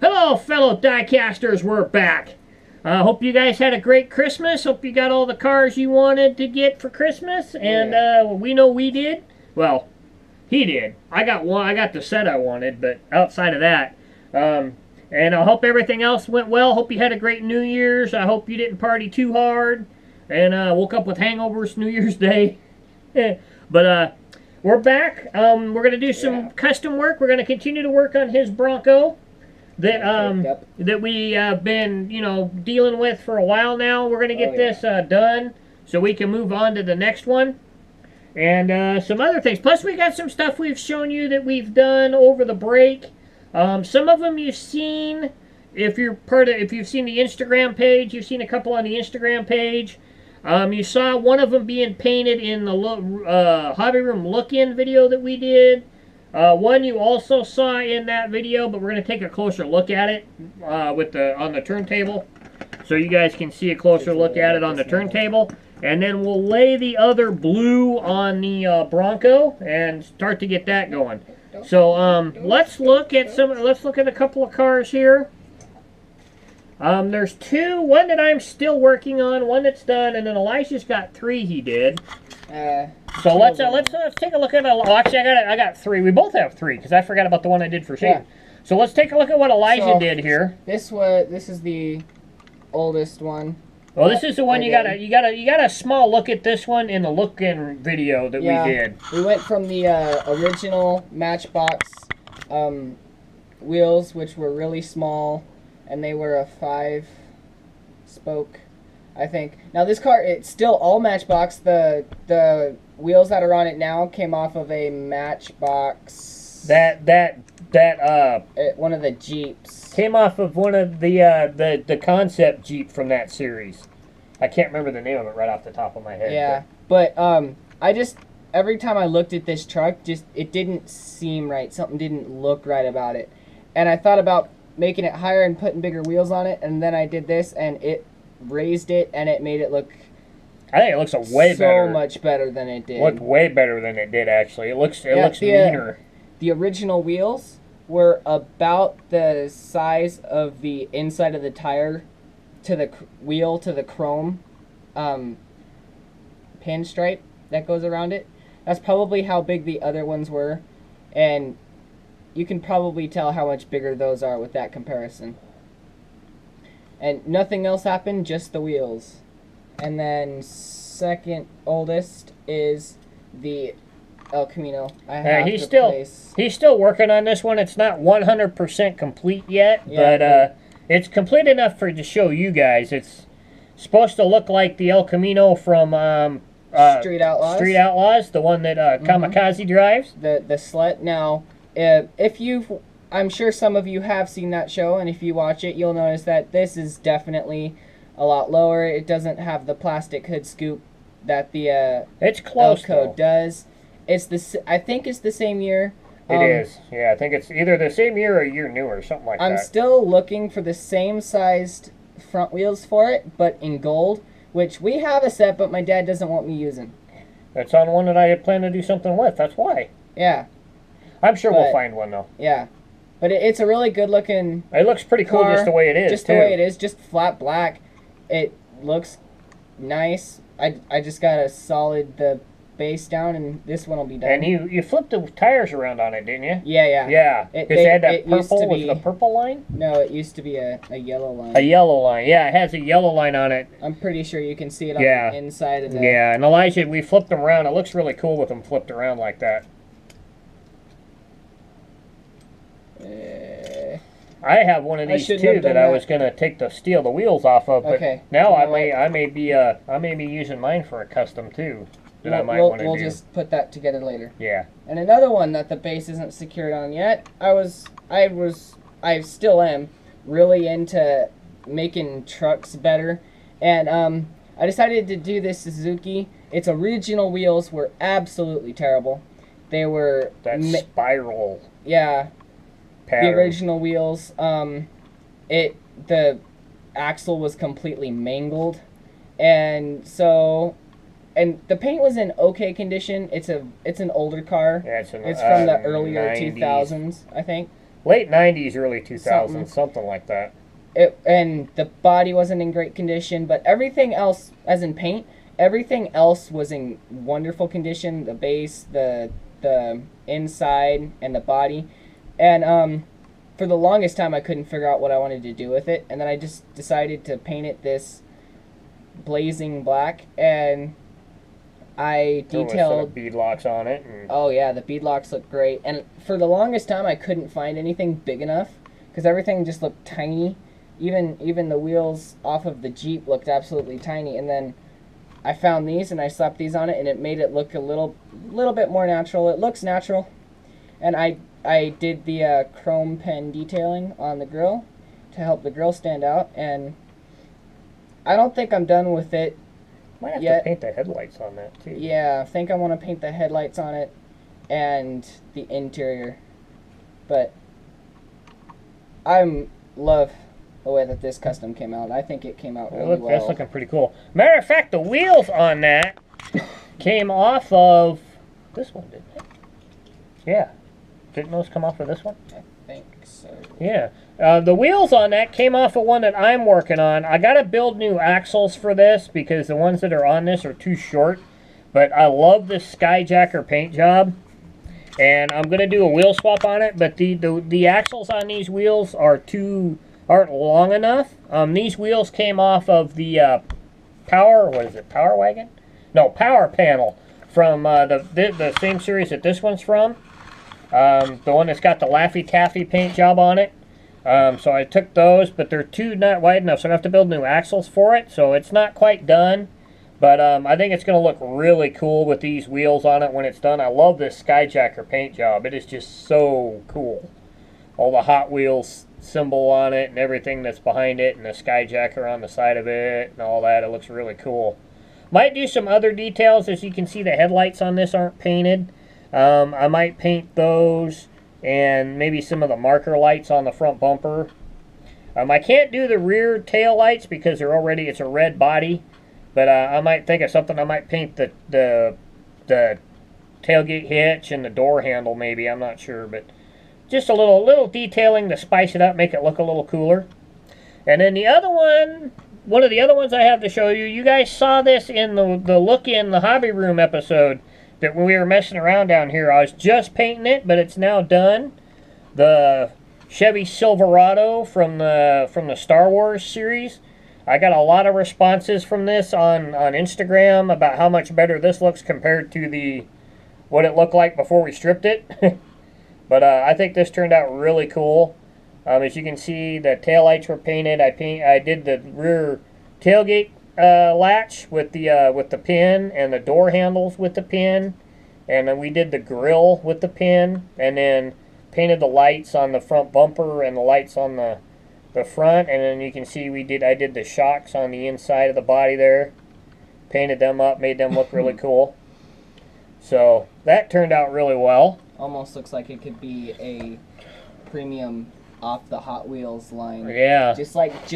Hello, fellow diecasters, we're back. Hope you guys had a great Christmas. Hope you got all the cars you wanted to get for Christmas, and we know we did. Well, he did. I got one. I got the set I wanted, but outside of that, and I hope everything else went well. Hope you had a great New Year's. I hope you didn't party too hard and woke up with hangovers New Year's Day. But we're back. We're gonna do some custom work. We're gonna continue to work on his Bronco that that we have been, dealing with for a while now. We're gonna get this done so we can move on to the next one and some other things. Plus, we got some stuff we've shown you that we've done over the break. Some of them you've seen if you've seen the Instagram page. You've seen a couple on the Instagram page. You saw one of them being painted in the hobby room look-in video that we did. One you also saw in that video, but we're going to take a closer look at it on the turntable, so you guys can see a closer look at it on the turntable. And then we'll lay the other blue on the Bronco and start to get that going. So let's look at a couple of cars here. There's two. One that I'm still working on, one that's done, and then Elijah's got three he did. So let's take a look at. Actually, I got three. We both have three because I forgot about the one I did for Shane. Yeah. So let's take a look at what Elijah did here. This is the oldest one. Well, this is the one you got a small look at this one in the look-in video that we did. We went from the original Matchbox wheels, which were really small, and they were a 5-spoke, I think. Now this car, it's still all Matchbox. The wheels that are on it now came off of a Matchbox. One of the Jeeps. Came off of one of the concept Jeep from that series. I can't remember the name of it right off the top of my head. Yeah, but I just, every time I looked at this truck, it didn't seem right. Something didn't look right about it. And I thought about making it higher and putting bigger wheels on it, and then I did this, and it raised it, and it made it look... I think it looks so much better than it did. Looked way better than it did, actually. It looks meaner. The original wheels were about the size of the inside of the tire to the wheel to the chrome pinstripe that goes around it. That's probably how big the other ones were, and you can probably tell how much bigger those are with that comparison. And nothing else happened, just the wheels. And then second oldest is the El Camino. He's still working on this one. It's not 100% complete yet, but it's complete enough to show you guys. It's supposed to look like the El Camino from Street Outlaws. Street Outlaws, the one that Kamikaze drives. The Slut. Now, I'm sure some of you have seen that show, and if you watch it, you'll notice that this is definitely a lot lower. It doesn't have the plastic hood scoop that the it's close Elco does. I think it's the same year. It is. Yeah, I think it's either the same year or a year newer, something like that. I'm still looking for the same sized front wheels for it, but in gold, which we have a set, but my dad doesn't want me using. That's on one that I had planned to do something with. That's why. Yeah. I'm sure we'll find one, though. Yeah. But it's a really good looking It looks pretty cool just the way it is, Just the way it is, just flat black. It looks nice. I just got to solid the base down, and this one will be done. And you flipped the tires around on it, didn't you? Yeah. Yeah, because they had that purple. Was it a purple line? No, it used to be a yellow line. A yellow line, yeah. It has a yellow line on it. I'm pretty sure you can see it on the inside of the... Yeah, and Elijah, we flipped them around. It looks really cool with them flipped around like that. I have one of these too that I was gonna steal the wheels off of, but now I may be using mine for a custom too. That I might want to do. We'll just put that together later. Yeah. And another one that the base isn't secured on yet. I still am really into making trucks better, and I decided to do this Suzuki. Its original wheels were absolutely terrible. They were that spiral. Yeah. Pattern. The original wheels, the axle was completely mangled, and the paint was in okay condition. It's an older car. Yeah, it's from the earlier 90s. 2000s, I think. Late 90s, early 2000s, something like that. And the body wasn't in great condition, but everything else, as in paint, everything else was in wonderful condition. The base, the inside, and the body. And for the longest time, I couldn't figure out what I wanted to do with it. And then I just decided to paint it this blazing black. And I detailed beadlocks on it. Oh yeah, the beadlocks look great. And for the longest time, I couldn't find anything big enough because everything just looked tiny. Even the wheels off of the Jeep looked absolutely tiny. And then I found these and I slapped these on it, and it made it look a little bit more natural. It looks natural. And I did the chrome pen detailing on the grill to help the grill stand out. And I don't think I'm done with it. Might have to paint the headlights on that too. Yeah, I think I want to paint the headlights on it and the interior. But I love the way that this custom came out. I think it came out really well. That's looking pretty cool. Matter of fact, the wheels on that came off of this one, didn't they? Yeah. Didn't those come off of this one? I think so. Yeah. The wheels on that came off of one that I'm working on. I got to build new axles for this because the ones that are on this are too short. But I love this Skyjacker paint job. And I'm going to do a wheel swap on it. But the axles on these wheels aren't long enough. These wheels came off of the Power Wagon? No, Power Panel from the same series that this one's from. The one that's got the Laffy Taffy paint job on it. So I took those, but they're not wide enough, so I'm going to have to build new axles for it. So it's not quite done, but I think it's going to look really cool with these wheels on it when it's done. I love this Skyjacker paint job. It is just so cool. All the Hot Wheels symbol on it and everything that's behind it, and the Skyjacker on the side of it and all that. It looks really cool. Might do some other details. As you can see, the headlights on this aren't painted. I might paint those and maybe some of the marker lights on the front bumper. I can't do the rear tail lights because it's a red body, but I might think of something. I might paint the tailgate hitch and the door handle maybe. I'm not sure, but just a little detailing to spice it up, make it look a little cooler. And then the other one of the other ones I have to show you, you guys saw this in the Look In the Hobby Room episode. That when we were messing around down here, I was just painting it, but it's now done. The Chevy Silverado from the Star Wars series. I got a lot of responses from this on Instagram about how much better this looks compared to what it looked like before we stripped it. But I think this turned out really cool. As you can see, the taillights were painted. I did the rear tailgate latch with the pin, and the door handles with the pin, and then we did the grill with the pin, and then painted the lights on the front bumper and the lights on the front, and then you can see I did the shocks on the inside of the body there, painted them up, made them look really cool. So that turned out really well. Almost looks like it could be a premium off the Hot Wheels line. Yeah. Just like the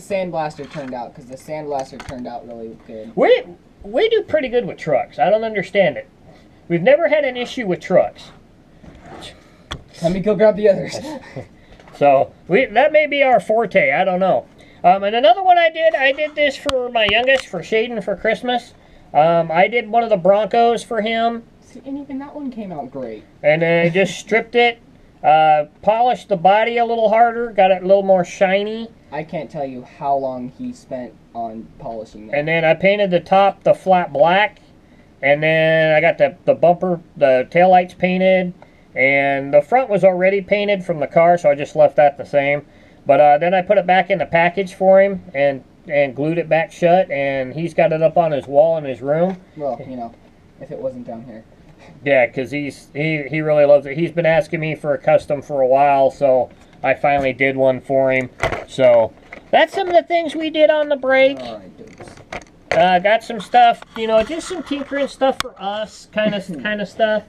Sandblaster turned out, because the Sandblaster turned out really good. We do pretty good with trucks. I don't understand it. We've never had an issue with trucks. Let me go grab the others. So that may be our forte. I don't know. And another one I did this for my youngest, for Shaden for Christmas. I did one of the Broncos for him. See, and even that one came out great. And then I just stripped it. Polished the body a little harder, got it a little more shiny. I can't tell you how long he spent on polishing that. And then I painted the top the flat black, and then I got the bumper, the taillights painted, and the front was already painted from the car, so I just left that the same. But then I put it back in the package for him and glued it back shut, and he's got it up on his wall in his room. Well, if it wasn't down here. Yeah, because he really loves it. He's been asking me for a custom for a while, so I finally did one for him. So that's some of the things we did on the break. All right, dudes. Got some stuff, just some tinkering stuff for us, kind of stuff,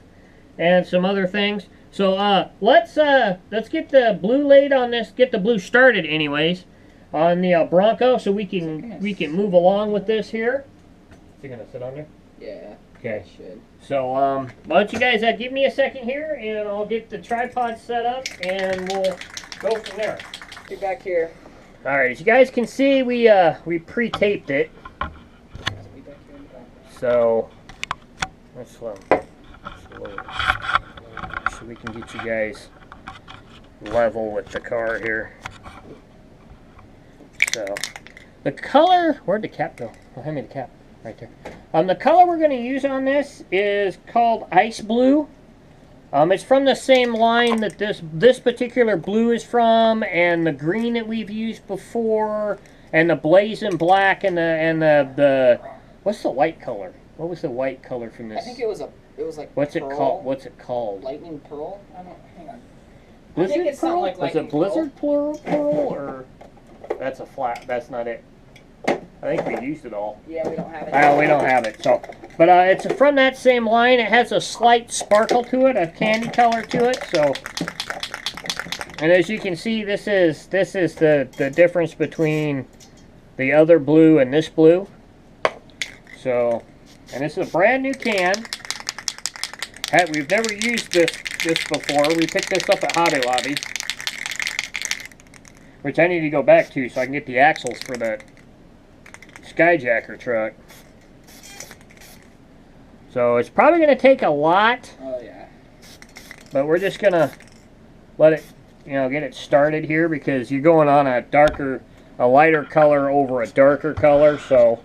and some other things. So let's get the blue laid on this. Get the blue started, anyways, on the Bronco, so we can move along with this here. Is he gonna sit on there? Yeah. Okay. Should. So, why don't you guys give me a second here, and I'll get the tripod set up, and we'll go from there. Get back here. All right, as you guys can see, we pre-taped it. So let's slow so we can get you guys level with the car here. So the color, where'd the cap go? Oh, hand me the cap right there. The color we're going to use on this is called Ice Blue. It's from the same line that this particular blue is from, and the green that we've used before, and the blazing black, and the what's the white color? What was the white color from this? I think it was like What's pearl, it called? What's it called? Lightning pearl. I don't. Hang on. Blizzard I think it's pearl? like Was it blizzard pearl, or that's a flat? That's not it. I think we used it all. Yeah, we don't have it. Oh, we don't have it. So, but it's from that same line. It has a slight sparkle to it, a candy color to it. So, and as you can see, this is the difference between the other blue and this blue. So, and this is a brand new can. We've never used this before. We picked this up at Hobby Lobby, which I need to go back to so I can get the axles for the Skyjacker truck. So it's probably going to take a lot. Oh yeah. But we're just going to let it, get it started here, because you're going on a lighter color over a darker color. So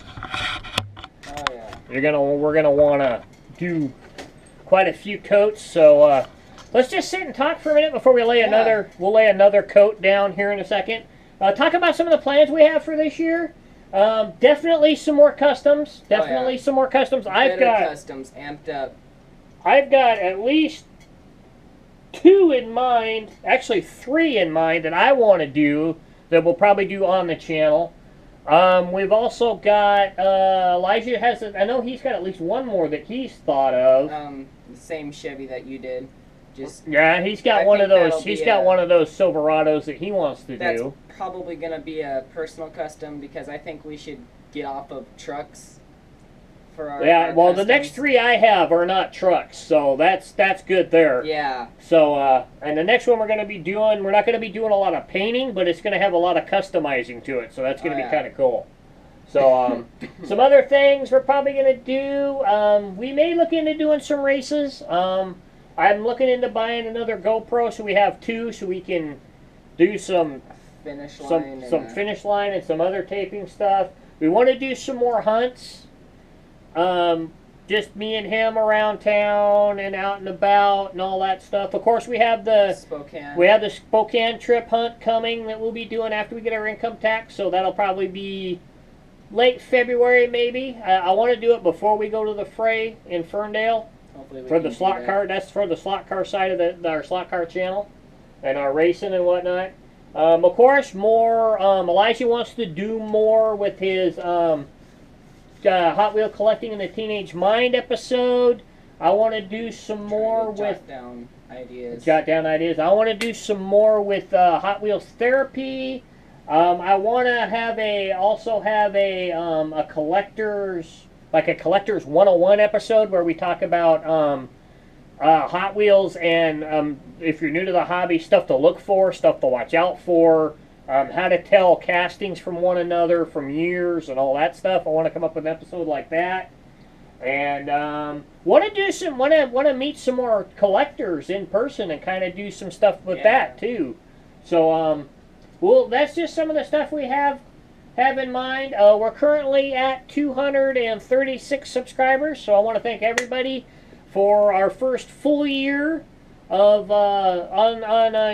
Oh yeah. we're gonna want to do quite a few coats. So let's just sit and talk for a minute before we lay we'll lay another coat down here in a second. Talk about some of the plans we have for this year. Definitely some more customs. Definitely some more customs. I've got customs amped up. I've got at least 2 in mind, actually 3 in mind that I want to do that we'll probably do on the channel. We've also got Elijah has. I know he's got at least one more that he's thought of. The same Chevy that you did. Just yeah, he's got one of those. He's got one of those Silverados that he wants to that's do. Probably gonna be a personal custom, because I think we should get off of trucks for our. Yeah, our well, customs. the next 3 I have are not trucks, so that's good there. Yeah. So, and the next one we're not going to be doing a lot of painting, but it's going to have a lot of customizing to it, so that's going to be kind of cool. So, some other things we're probably going to do, we may look into doing some races. I'm looking into buying another GoPro, so we have 2, so we can do some finish line finish line and some other taping stuff. We want to do some more hunts. Just me and him around town and out and about and all that stuff. Of course, we have the Spokane trip hunt coming that we'll be doing after we get our income tax. So that'll probably be late February, maybe. I want to do it before we go to the fray in Ferndale for the slot car. That's for the slot car side of our slot car channel and our racing and whatnot. Of course, more. Elijah wants to do more with his. Hot Wheel collecting in the Teenage Mind episode. I want to do some more with jot down ideas. I want to do some more with Hot Wheels therapy. I want to also have a collector's 101 episode where we talk about Hot Wheels and if you're new to the hobby, stuff to look for, stuff to watch out for. How to tell castings from one another from years and all that stuff. I want to come up with an episode like that, and want to meet some more collectors in person and kind of do some stuff with that too. So that's just some of the stuff we have in mind. We're currently at 236 subscribers, so I want to thank everybody for our first full year of on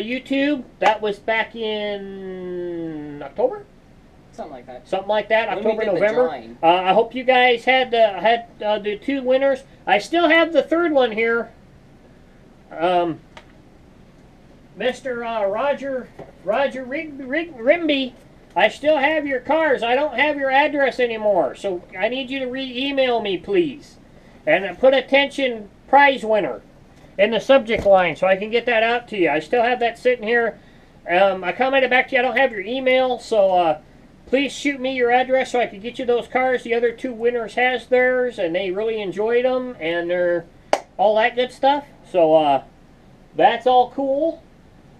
YouTube. That was back in October, something like that. October, November. I hope you guys had the 2 winners. I still have the 3rd one here. Mr. Roger Rimby. I still have your cars. I don't have your address anymore, so I need you to email me, please, and put attention prize winner in the subject line so I can get that out to you. I still have that sitting here. I commented back to you. I don't have your email, so please shoot me your address so I can get you those cars. The other 2 winners has theirs, and they really enjoyed them, and they're all that good stuff. So that's all cool,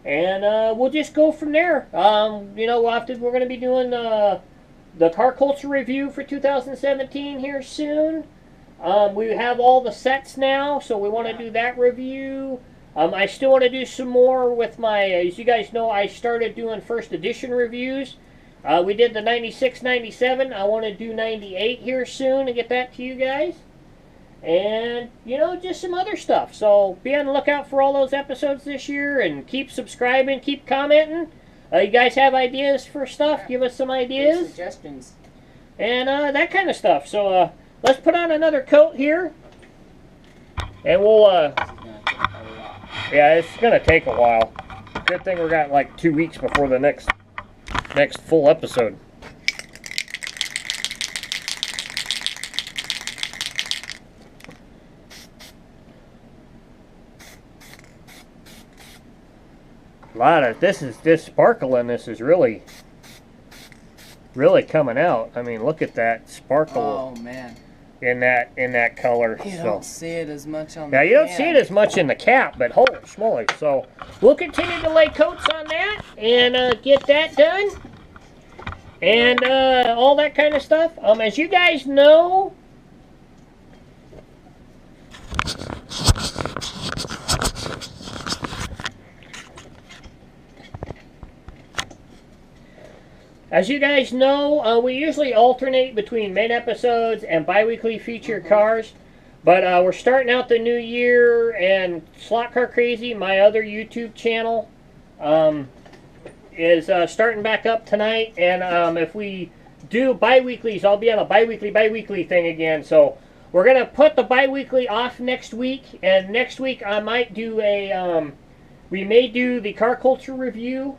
and we'll just go from there. You know, we're going to be doing the car culture review for 2017 here soon. We have all the sets now, so we want to do that review. I still want to do some more with my, as you guys know, I started doing first edition reviews. We did the 96, 97. I want to do 98 here soon and get that to you guys. And, you know, just some other stuff. So be on the lookout for all those episodes this year, and keep subscribing, keep commenting. You guys have ideas for stuff? Give us some ideas. Good suggestions. And that kind of stuff. So let's put on another coat here. And we'll, yeah, it's going to take a while. Good thing we got like 2 weeks before the next full episode. A lot of this sparkle in this is really coming out. I mean, look at that sparkle. Oh man. In that color. You don't see it as much on the the you don't see it as much in the cap, but holy schmoly. So we'll continue to lay coats on that and get that done. And all that kind of stuff. As you guys know, we usually alternate between main episodes and bi-weekly feature cars. But we're starting out the new year, and Slot Car Crazy, my other YouTube channel, is starting back up tonight. And if we do bi-weeklies, I'll be on a bi-weekly thing again. So we're going to put the bi-weekly off next week. And next week I might do we may do the car culture review.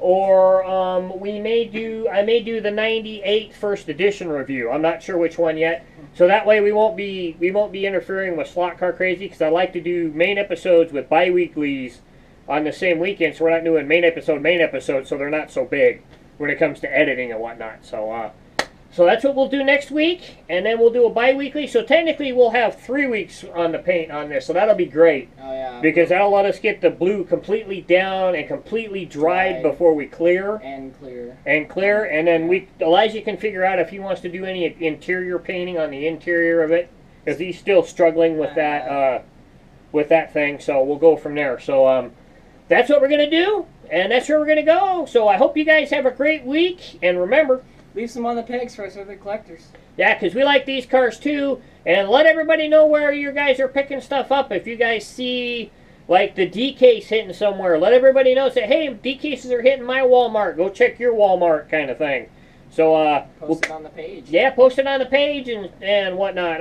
Or I may do the 98 first edition review. I'm not sure which one yet. So that way we won't be interfering with Slot Car Crazy, because I like to do main episodes with bi-weeklies on the same weekend, so we're not doing main episode, so they're not so big when it comes to editing and whatnot. So that's what we'll do next week, and then we'll do a bi-weekly. So technically we'll have 3 weeks on the paint on this, so that'll be great. Oh yeah. Because that'll let us get the blue completely down and completely dried before we clear. And clear. And then Elijah can figure out if he wants to do any interior painting on the interior of it, because he's still struggling with that thing. So we'll go from there. So that's what we're gonna do, and that's where we're gonna go. So I hope you guys have a great week, and remember, leave some on the pegs for us other collectors. Yeah, because we like these cars too. And let everybody know where you guys are picking stuff up. If you guys see, like, the D case hitting somewhere, let everybody know. Say, hey, D cases are hitting my Walmart. Go check your Walmart, kind of thing. So post it on the page. Yeah, post it on the page and whatnot.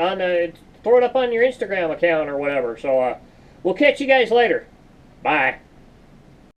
Throw it up on your Instagram account or whatever. So we'll catch you guys later. Bye.